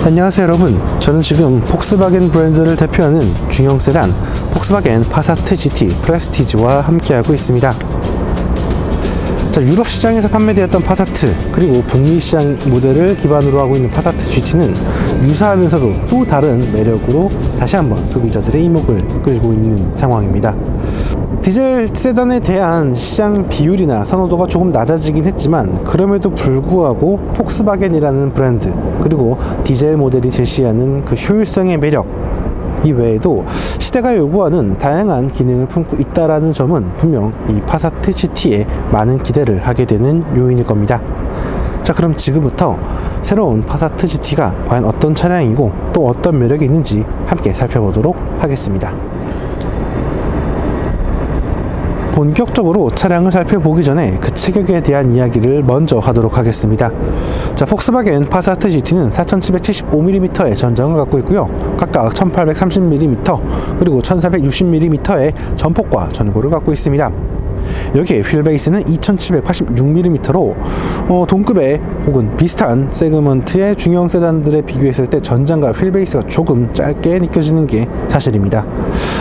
안녕하세요 여러분, 저는 지금 폭스바겐 브랜드를 대표하는 중형 세단 폭스바겐 파사트 GT 프레스티지와 함께하고 있습니다. 자, 유럽 시장에서 판매되었던 파사트 그리고 북미 시장 모델을 기반으로 하고 있는 파사트 GT는 유사하면서도 또 다른 매력으로 다시 한번 소비자들의 이목을 끌고 있는 상황입니다. 디젤 세단에 대한 시장 비율이나 선호도가 조금 낮아지긴 했지만 그럼에도 불구하고 폭스바겐이라는 브랜드 그리고 디젤 모델이 제시하는 그 효율성의 매력 이외에도 시대가 요구하는 다양한 기능을 품고 있다는 점은 분명 이 파사트 GT에 많은 기대를 하게 되는 요인일 겁니다. 자, 그럼 지금부터 새로운 파사트 GT가 과연 어떤 차량이고 또 어떤 매력이 있는지 함께 살펴보도록 하겠습니다. 본격적으로 차량을 살펴보기 전에 그 체격에 대한 이야기를 먼저 하도록 하겠습니다. 자, 폭스바겐 파사트 GT는 4775mm의 전장을 갖고 있고요. 각각 1830mm 그리고 1460mm의 전폭과 전고를 갖고 있습니다. 여기에 휠베이스는 2786mm로 동급의 혹은 비슷한 세그먼트의 중형 세단들에 비교했을 때 전장과 휠베이스가 조금 짧게 느껴지는 게 사실입니다.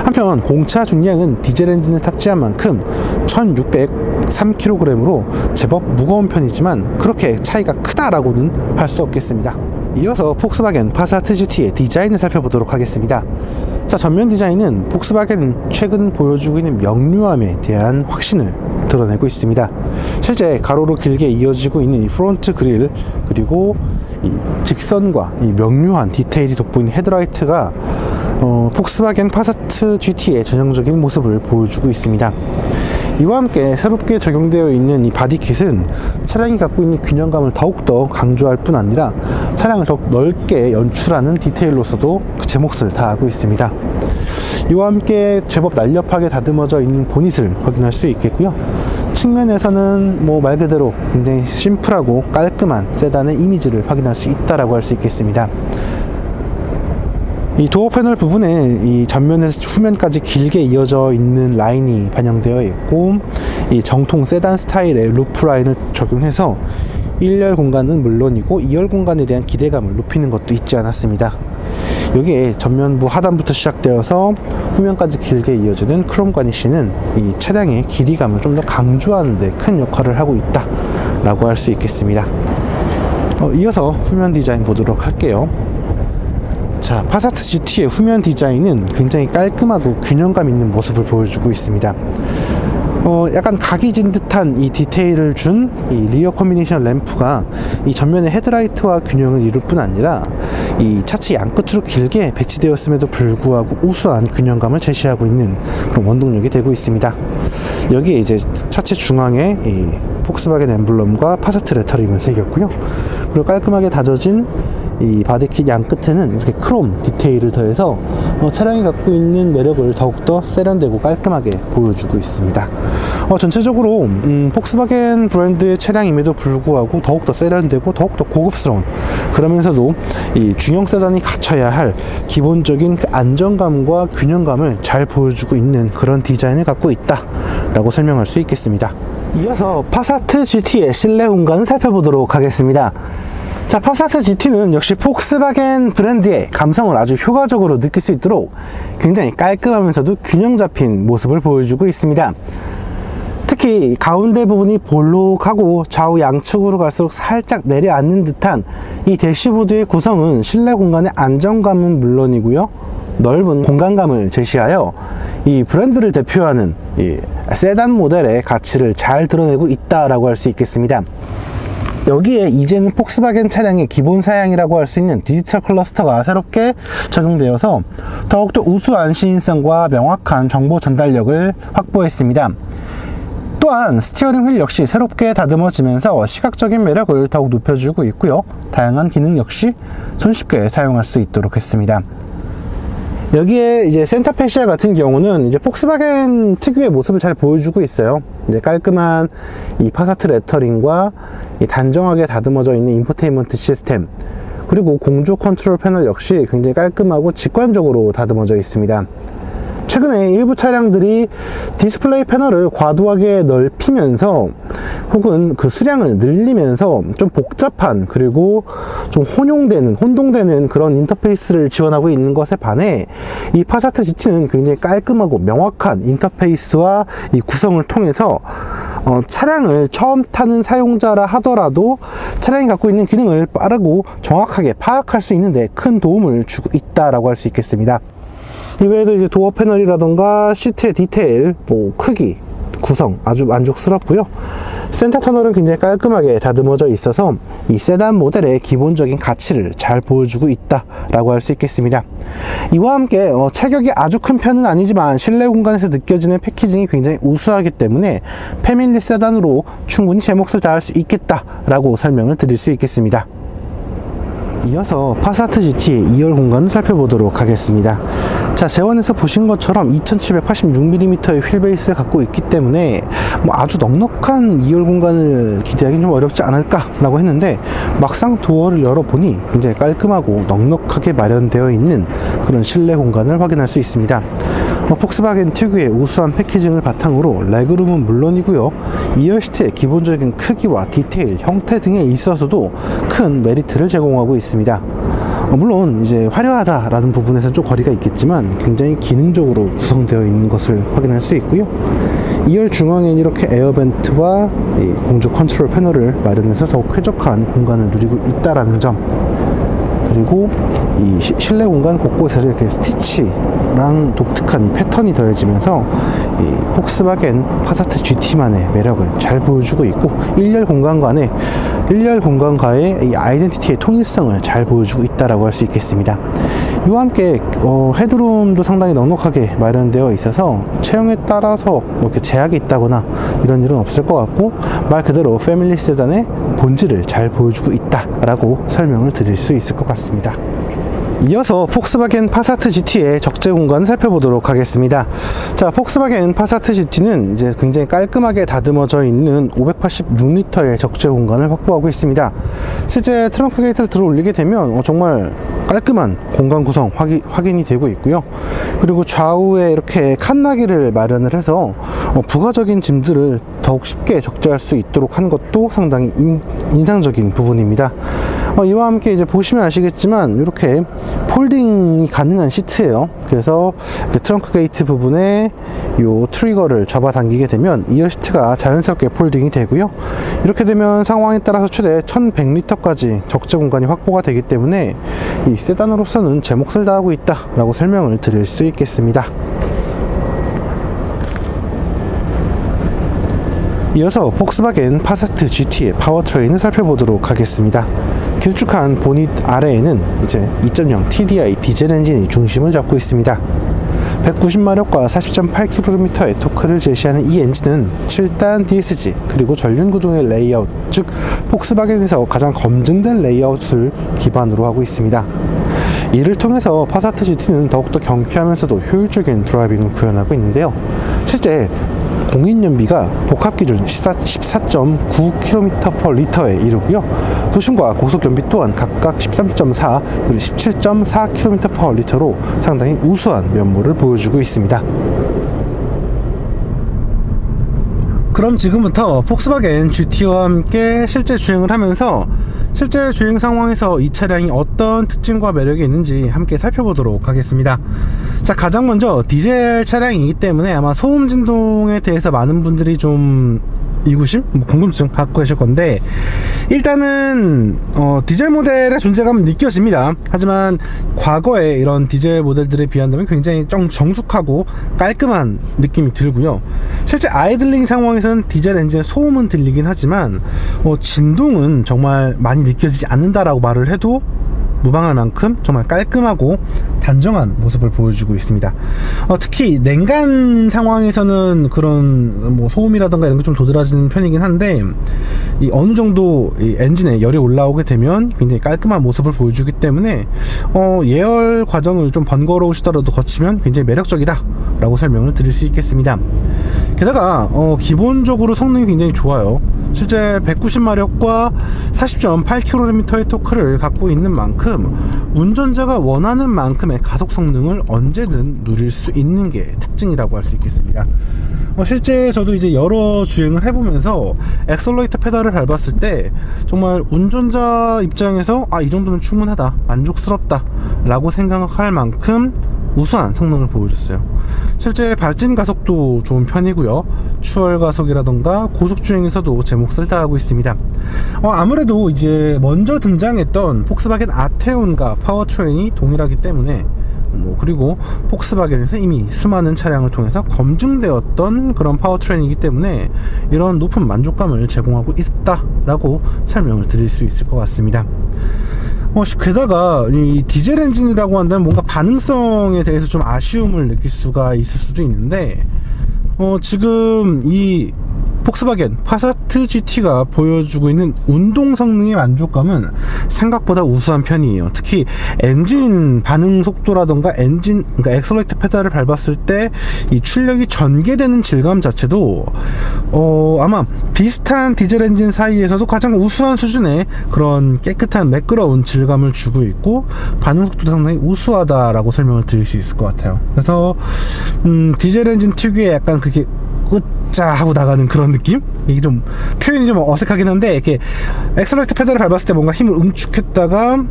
한편 공차 중량은 디젤 엔진을 탑재한 만큼 1603kg으로 제법 무거운 편이지만 그렇게 차이가 크다라고는 할 수 없겠습니다. 이어서 폭스바겐 파사트 GT의 디자인을 살펴보도록 하겠습니다. 자, 전면 디자인은 폭스바겐은 최근 보여주고 있는 명료함에 대한 확신을 드러내고 있습니다. 실제 가로로 길게 이어지고 있는 이 프론트 그릴 그리고 이 직선과 이 명료한 디테일이 돋보이는 헤드라이트가 폭스바겐 파사트 GT의 전형적인 모습을 보여주고 있습니다. 이와 함께 새롭게 적용되어 있는 이 바디킷은 차량이 갖고 있는 균형감을 더욱더 강조할 뿐 아니라 차량을 더 넓게 연출하는 디테일로서도 제 몫을 다하고 있습니다. 이와 함께 제법 날렵하게 다듬어져 있는 보닛을 확인할 수 있겠고요. 측면에서는 말 그대로 굉장히 심플하고 깔끔한 세단의 이미지를 확인할 수 있다라고 할 수 있겠습니다. 이 도어 패널 부분에 이 전면에서 후면까지 길게 이어져 있는 라인이 반영되어 있고 이 정통 세단 스타일의 루프 라인을 적용해서 1열 공간은 물론이고 2열 공간에 대한 기대감을 높이는 것도 잊지 않았습니다. 여기에 전면부 하단부터 시작되어서 후면까지 길게 이어지는 크롬 가니쉬는 이 차량의 길이감을 좀 더 강조하는 데 큰 역할을 하고 있다 라고 할 수 있겠습니다. 이어서 후면 디자인 보도록 할게요. 자, 파사트 GT의 후면 디자인은 굉장히 깔끔하고 균형감 있는 모습을 보여주고 있습니다. 약간 각이 진 듯한 이 디테일을 준 이 리어 커뮤니케이션 램프가 이 전면의 헤드라이트와 균형을 이룰 뿐 아니라 이 차체 양끝으로 길게 배치되었음에도 불구하고 우수한 균형감을 제시하고 있는 그런 원동력이 되고 있습니다. 여기에 이제 차체 중앙에 이 폭스바겐 엠블럼과 파사트 레터링을 새겼고요. 그리고 깔끔하게 다져진 이 바디킷 양 끝에는 이렇게 크롬 디테일을 더해서 차량이 갖고 있는 매력을 더욱더 세련되고 깔끔하게 보여주고 있습니다. 전체적으로 폭스바겐 브랜드의 차량임에도 불구하고 더욱더 세련되고 더욱더 고급스러운, 그러면서도 이 중형 세단이 갖춰야 할 기본적인 그 안정감과 균형감을 잘 보여주고 있는 그런 디자인을 갖고 있다 라고 설명할 수 있겠습니다. 이어서 파사트 GT의 실내 공간을 살펴보도록 하겠습니다. 자, 파사트 GT는 역시 폭스바겐 브랜드의 감성을 아주 효과적으로 느낄 수 있도록 굉장히 깔끔하면서도 균형 잡힌 모습을 보여주고 있습니다. 특히 가운데 부분이 볼록하고 좌우 양측으로 갈수록 살짝 내려앉는 듯한 이 대시보드의 구성은 실내 공간의 안정감은 물론이고요, 넓은 공간감을 제시하여 이 브랜드를 대표하는 이 세단 모델의 가치를 잘 드러내고 있다라고 할 수 있겠습니다. 여기에 이제는 폭스바겐 차량의 기본 사양이라고 할 수 있는 디지털 클러스터가 새롭게 적용되어서 더욱더 우수한 시인성과 명확한 정보 전달력을 확보했습니다. 또한 스티어링 휠 역시 새롭게 다듬어지면서 시각적인 매력을 더욱 높여주고 있고요, 다양한 기능 역시 손쉽게 사용할 수 있도록 했습니다. 여기에 이제 센터 패시아 같은 경우는 이제 폭스바겐 특유의 모습을 잘 보여주고 있어요. 이제 깔끔한 이 파사트 레터링과 이 단정하게 다듬어져 있는 인포테인먼트 시스템, 그리고 공조 컨트롤 패널 역시 굉장히 깔끔하고 직관적으로 다듬어져 있습니다. 최근에 일부 차량들이 디스플레이 패널을 과도하게 넓히면서 혹은 그 수량을 늘리면서 좀 복잡한 그리고 좀 혼동되는 그런 인터페이스를 지원하고 있는 것에 반해 이 파사트 GT는 굉장히 깔끔하고 명확한 인터페이스와 이 구성을 통해서 차량을 처음 타는 사용자라 하더라도 차량이 갖고 있는 기능을 빠르고 정확하게 파악할 수 있는데 큰 도움을 주고 있다라고 할 수 있겠습니다. 이외에도 이제 도어 패널이라던가 시트의 디테일, 크기, 구성 아주 만족스럽고요. 센터 터널은 굉장히 깔끔하게 다듬어져 있어서 이 세단 모델의 기본적인 가치를 잘 보여주고 있다라고 할 수 있겠습니다. 이와 함께 체격이 아주 큰 편은 아니지만 실내 공간에서 느껴지는 패키징이 굉장히 우수하기 때문에 패밀리 세단으로 충분히 제 몫을 다할 수 있겠다라고 설명을 드릴 수 있겠습니다. 이어서 파사트 GT의 2열 공간을 살펴보도록 하겠습니다. 자, 재원에서 보신 것처럼 2786mm의 휠베이스를 갖고 있기 때문에 아주 넉넉한 2열 공간을 기대하기는 좀 어렵지 않을까 라고 했는데, 막상 도어를 열어보니 굉장히 깔끔하고 넉넉하게 마련되어 있는 그런 실내 공간을 확인할 수 있습니다. 폭스바겐 특유의 우수한 패키징을 바탕으로 레그룸은 물론이고요, 2열 시트의 기본적인 크기와 디테일, 형태 등에 있어서도 큰 메리트를 제공하고 있습니다. 물론 이제 화려하다라는 부분에서는 좀 거리가 있겠지만 굉장히 기능적으로 구성되어 있는 것을 확인할 수 있고요. 2열 중앙엔 이렇게 에어벤트와 공조 컨트롤 패널을 마련해서 더욱 쾌적한 공간을 누리고 있다라는 점, 그리고 이 실내 공간 곳곳에서 이렇게 스티치랑 독특한 이 패턴이 더해지면서 이 폭스바겐 파사트 GT만의 매력을 잘 보여주고 있고, 1열 공간과의 이 아이덴티티의 통일성을 잘 보여주고 있다라고 할 수 있겠습니다. 이와 함께 헤드룸도 상당히 넉넉하게 마련되어 있어서 체형에 따라서 이렇게 제약이 있다거나 이런 일은 없을 것 같고, 말 그대로 패밀리 세단의 본질을 잘 보여주고 있다라고 설명을 드릴 수 있을 것 같습니다. 이어서 폭스바겐 파사트 GT의 적재 공간을 살펴보도록 하겠습니다. 자, 폭스바겐 파사트 GT는 이제 굉장히 깔끔하게 다듬어져 있는 586L의 적재 공간을 확보하고 있습니다. 실제 트렁크 게이트를 들어 올리게 되면 정말 깔끔한 공간 구성 확인이 되고 있고요. 그리고 좌우에 이렇게 칸나기를 마련을 해서 부가적인 짐들을 더욱 쉽게 적재할 수 있도록 한 것도 상당히 인상적인 부분입니다. 이와 함께 이제 보시면 아시겠지만 이렇게 폴딩이 가능한 시트예요. 그래서 트렁크 게이트 부분에 이 트리거를 잡아당기게 되면 2열 시트가 자연스럽게 폴딩이 되고요. 이렇게 되면 상황에 따라서 최대 1100리터까지 적재 공간이 확보가 되기 때문에 이 세단으로서는 제 몫을 다하고 있다 라고 설명을 드릴 수 있겠습니다. 이어서 폭스바겐 파사트 GT의 파워트레인을 살펴보도록 하겠습니다. 길쭉한 보닛 아래에는 이제 2.0 TDI 디젤 엔진이 중심을 잡고 있습니다. 190마력과 40.8kg의 토크를 제시하는 이 엔진은 7단 DSG 그리고 전륜구동의 레이아웃, 즉 폭스바겐에서 가장 검증된 레이아웃을 기반으로 하고 있습니다. 이를 통해서 파사트 GT는 더욱더 경쾌하면서도 효율적인 드라이빙을 구현하고 있는데요. 실제 공인연비가 복합기준 14.9km/L에 이르고요. 도심과 고속연비 또한 각각 13.4 그리고 17.4km/L로 상당히 우수한 면모를 보여주고 있습니다. 그럼 지금부터 폭스바겐 GT와 함께 실제 주행을 하면서 실제 주행 상황에서 이 차량이 어떤 특징과 매력이 있는지 함께 살펴보도록 하겠습니다. 자, 가장 먼저 디젤 차량이기 때문에 아마 소음 진동에 대해서 많은 분들이 좀 궁금증 갖고 계실 건데, 일단은 디젤 모델의 존재감은 느껴집니다. 하지만 과거에 이런 디젤 모델들에 비한다면 굉장히 좀 정숙하고 깔끔한 느낌이 들고요. 실제 아이들링 상황에서는 디젤 엔진의 소음은 들리긴 하지만 진동은 정말 많이 느껴지지 않는다라고 말을 해도 무방할 만큼 정말 깔끔하고 단정한 모습을 보여주고 있습니다. 특히 냉간 상황에서는 그런 소음이라던가 이런 게 좀 도드라지는 편이긴 한데, 이 어느 정도 이 엔진에 열이 올라오게 되면 굉장히 깔끔한 모습을 보여주기 때문에 예열 과정을 좀 번거로우시더라도 거치면 굉장히 매력적이다 라고 설명을 드릴 수 있겠습니다. 게다가 기본적으로 성능이 굉장히 좋아요. 실제 190마력과 40.8km의 토크를 갖고 있는 만큼 운전자가 원하는 만큼의 가속 성능을 언제든 누릴 수 있는 게 특징이라고 할 수 있겠습니다. 실제 저도 이제 여러 주행을 해보면서 엑셀러레이터 페달을 밟았을 때 정말 운전자 입장에서 이 정도면 충분하다, 만족스럽다 라고 생각할 만큼 우수한 성능을 보여줬어요. 실제 발진 가속도 좋은 편이고요. 추월 가속이라던가 고속 주행에서도 제 몫을 다하고 있습니다. 아무래도 이제 먼저 등장했던 폭스바겐 아테온과 파워트레인이 동일하기 때문에 그리고 폭스바겐에서 이미 수많은 차량을 통해서 검증되었던 그런 파워트레인이기 때문에 이런 높은 만족감을 제공하고 있다라고 설명을 드릴 수 있을 것 같습니다. 게다가 이 디젤 엔진이라고 한다면 뭔가 반응성에 대해서 좀 아쉬움을 느낄 수가 있을 수도 있는데 지금 이 폭스바겐 파사트 GT가 보여주고 있는 운동 성능의 만족감은 생각보다 우수한 편이에요. 특히 엔진 반응 속도라던가 그러니까 엑셀러레이터 페달을 밟았을 때 이 출력이 전개되는 질감 자체도 아마 비슷한 디젤 엔진 사이에서도 가장 우수한 수준의 그런 깨끗한 매끄러운 질감을 주고 있고 반응 속도도 상당히 우수하다라고 설명을 드릴 수 있을 것 같아요. 그래서 디젤 엔진 특유의 약간 그게 으짜 하고 나가는 그런 느낌? 이게 좀 표현이 좀 어색하긴 한데 이렇게 엑셀러레이터 페달을 밟았을 때 뭔가 힘을 응축했다가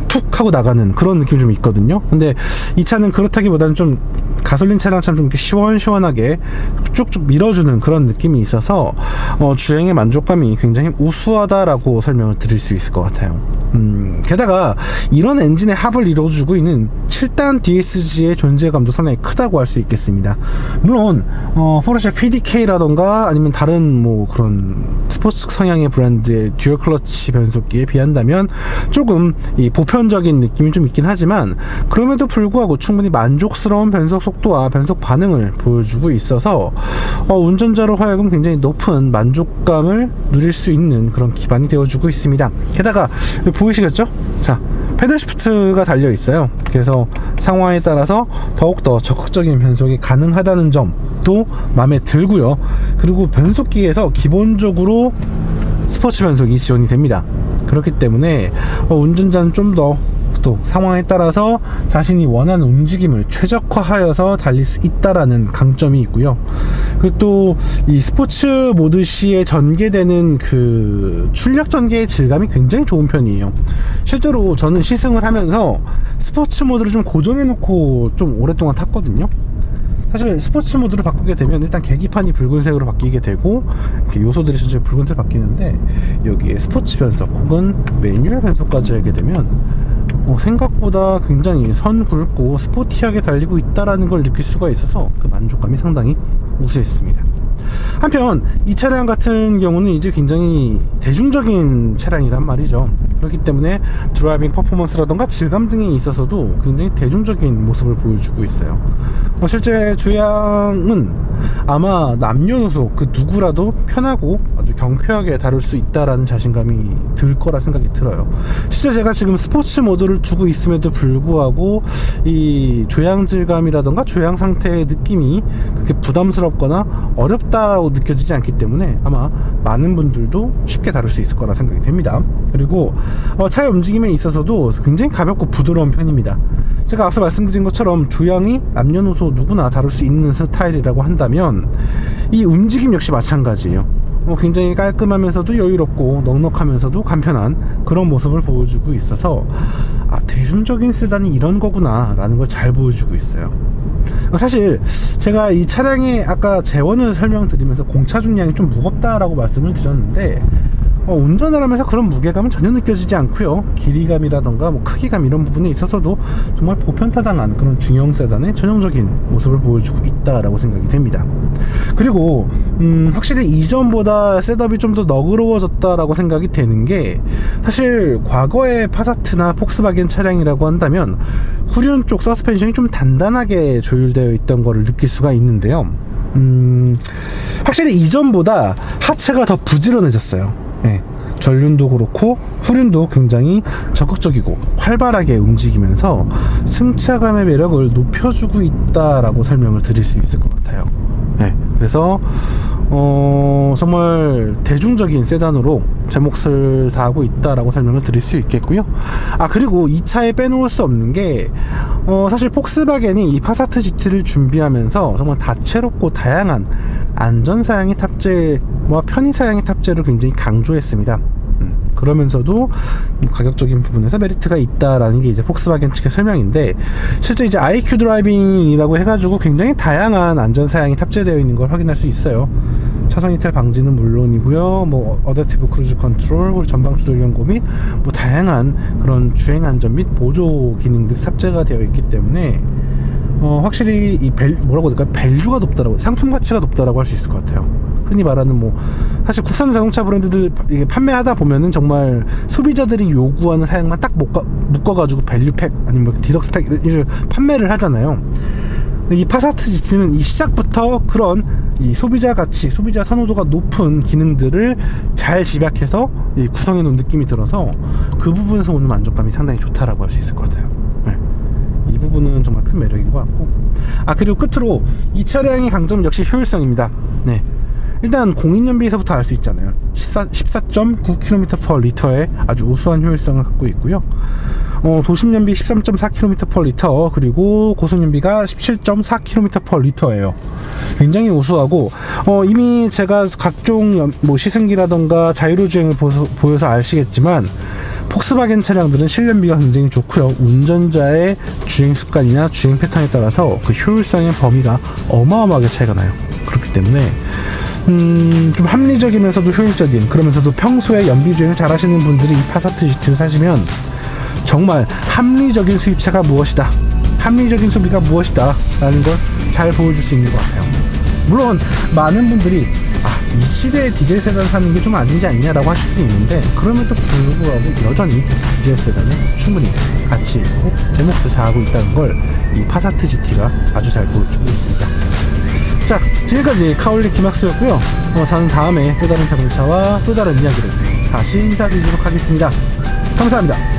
툭 하고 나가는 그런 느낌이 좀 있거든요. 근데 이 차는 그렇다기보다는 좀 가솔린 차량처럼 좀 이렇게 시원시원하게 쭉쭉 밀어주는 그런 느낌이 있어서 주행의 만족감이 굉장히 우수하다라고 설명을 드릴 수 있을 것 같아요. 게다가 이런 엔진의 합을 이루어주고 있는 7단 DSG의 존재감도 상당히 크다고 할 수 있겠습니다. 물론 포르쉐 PDK라던가 아니면 다른 그런 스포츠 성향의 브랜드의 듀얼 클러치 변속기에 비한다면 조금 이 보편적인 느낌이 좀 있긴 하지만 그럼에도 불구하고 충분히 만족스러운 변속 속도와 변속 반응을 보여주고 있어서 운전자로 하여금 굉장히 높은 만족감을 누릴 수 있는 그런 기반이 되어주고 있습니다. 게다가 보이시겠죠? 자, 패들 시프트가 달려 있어요. 그래서 상황에 따라서 더욱더 적극적인 변속이 가능하다는 점도 마음에 들고요. 그리고 변속기에서 기본적으로 스포츠 변속이 지원이 됩니다. 그렇기 때문에 운전자는 좀 더 또 상황에 따라서 자신이 원하는 움직임을 최적화하여서 달릴 수 있다라는 강점이 있고요. 그리고 또 이 스포츠 모드 시에 전개되는 그 출력 전개의 질감이 굉장히 좋은 편이에요. 실제로 저는 시승을 하면서 스포츠 모드를 좀 고정해 놓고 좀 오랫동안 탔거든요. 사실 스포츠 모드로 바꾸게 되면 일단 계기판이 붉은색으로 바뀌게 되고 이렇게 요소들이 전체 붉은색으로 바뀌는데 여기에 스포츠 변속 혹은 매뉴얼 변속까지 하게 되면 생각보다 굉장히 선 굵고 스포티하게 달리고 있다라는 걸 느낄 수가 있어서 그 만족감이 상당히 우수했습니다. 한편 이 차량 같은 경우는 이제 굉장히 대중적인 차량이란 말이죠. 그렇기 때문에 드라이빙 퍼포먼스라던가 질감 등에 있어서도 굉장히 대중적인 모습을 보여주고 있어요. 실제 조향은 아마 남녀노소 그 누구라도 편하고 아주 경쾌하게 다룰 수 있다라는 자신감이 들 거라 생각이 들어요. 실제 제가 지금 스포츠 모드를 두고 있음에도 불구하고 이 조향 질감이라던가 조향 상태의 느낌이 그렇게 부담스럽거나 어렵다고 느껴지지 않기 때문에 아마 많은 분들도 쉽게 다룰 수 있을 거라 생각이 됩니다. 그리고 차의 움직임에 있어서도 굉장히 가볍고 부드러운 편입니다. 제가 앞서 말씀드린 것처럼 조향이 남녀노소 누구나 다룰 수 있는 스타일이라고 한다면 이 움직임 역시 마찬가지예요. 굉장히 깔끔하면서도 여유롭고 넉넉하면서도 간편한 그런 모습을 보여주고 있어서 대중적인 세단이 이런 거구나 라는 걸 잘 보여주고 있어요. 사실 제가 이 차량의 아까 재원을 설명드리면서 공차 중량이 좀 무겁다라고 말씀을 드렸는데 운전을 하면서 그런 무게감은 전혀 느껴지지 않고요. 길이감이라던가 크기감 이런 부분에 있어서도 정말 보편타당한 그런 중형 세단의 전형적인 모습을 보여주고 있다라고 생각이 됩니다. 그리고 확실히 이전보다 셋업이 좀 더 너그러워졌다라고 생각이 되는 게 사실 과거의 파사트나 폭스바겐 차량이라고 한다면 후륜 쪽 서스펜션이 좀 단단하게 조율되어 있던 거를 느낄 수가 있는데요. 확실히 이전보다 하체가 더 부지런해졌어요. 네, 전륜도 그렇고 후륜도 굉장히 적극적이고 활발하게 움직이면서 승차감의 매력을 높여주고 있다라고 설명을 드릴 수 있을 것 같아요. 네, 그래서 정말 대중적인 세단으로 제 몫을 다하고 있다라고 설명을 드릴 수 있겠고요. 그리고 이 차에 빼놓을 수 없는 게 사실 폭스바겐이 이 파사트 GT를 준비하면서 정말 다채롭고 다양한 안전사양의 탑재와 편의사양의 탑재를 굉장히 강조했습니다. 그러면서도 가격적인 부분에서 메리트가 있다라는 게 이제 폭스바겐 측의 설명인데, 실제 이제 IQ 드라이빙이라고 해가지고 굉장히 다양한 안전사양이 탑재되어 있는 걸 확인할 수 있어요. 차선 이탈 방지는 물론이고요, 뭐 어댑티브 크루즈 컨트롤, 그리고 전방 추돌 경고 및 뭐 다양한 그런 주행 안전 및 보조 기능들이 탑재가 되어 있기 때문에 확실히 이 뭐라고 할까, 밸류가 높다라고, 상품 가치가 높다라고 할 수 있을 것 같아요. 흔히 말하는 뭐 사실 국산 자동차 브랜드들 이게 판매하다 보면은 정말 소비자들이 요구하는 사양만 딱 묶어가지고 밸류팩 아니면 뭐 디럭스 팩 이런 판매를 하잖아요. 이 파사트 GT는 이 시작부터 그런 이 소비자 가치, 소비자 선호도가 높은 기능들을 잘 집약해서 구성해 놓은 느낌이 들어서 그 부분에서 오는 만족감이 상당히 좋다라고 할 수 있을 것 같아요. 이 부분은 정말 큰 매력인 것 같고, 그리고 끝으로 이 차량의 강점 역시 효율성입니다. 네. 일단 공인연비에서부터 알 수 있잖아요. 14.9km/L의 아주 우수한 효율성을 갖고 있고요. 도심연비 13.4km/L, 그리고 고속연비가 17.4km/L예요. 굉장히 우수하고, 이미 제가 각종 뭐 시승기라던가 자유로주행을 보여서 아시겠지만 폭스바겐 차량들은 실연비가 굉장히 좋고요. 운전자의 주행 습관이나 주행 패턴에 따라서 그 효율성의 범위가 어마어마하게 차이가 나요. 그렇기 때문에 좀 합리적이면서도 효율적인, 그러면서도 평소에 연비 주행을 잘 하시는 분들이 이 파사트 GT를 사시면 정말 합리적인 수입차가 무엇이다, 합리적인 소비가 무엇이다 라는 걸 잘 보여줄 수 있는 것 같아요. 물론 많은 분들이 이 시대에 디젤 세단 사는 게 좀 아니지 않냐라고 하실 수 있는데, 그럼에도 불구하고 여전히 디젤 세단은 충분히 가치 있고 제 몫을 다하고 있다는 걸 이 파사트 GT가 아주 잘 보여주고 있습니다. 자, 지금까지 카올리 김학수였고요. 저는 다음에 또 다른 자동차와 또 다른 이야기를 다시 인사드리도록 하겠습니다. 감사합니다.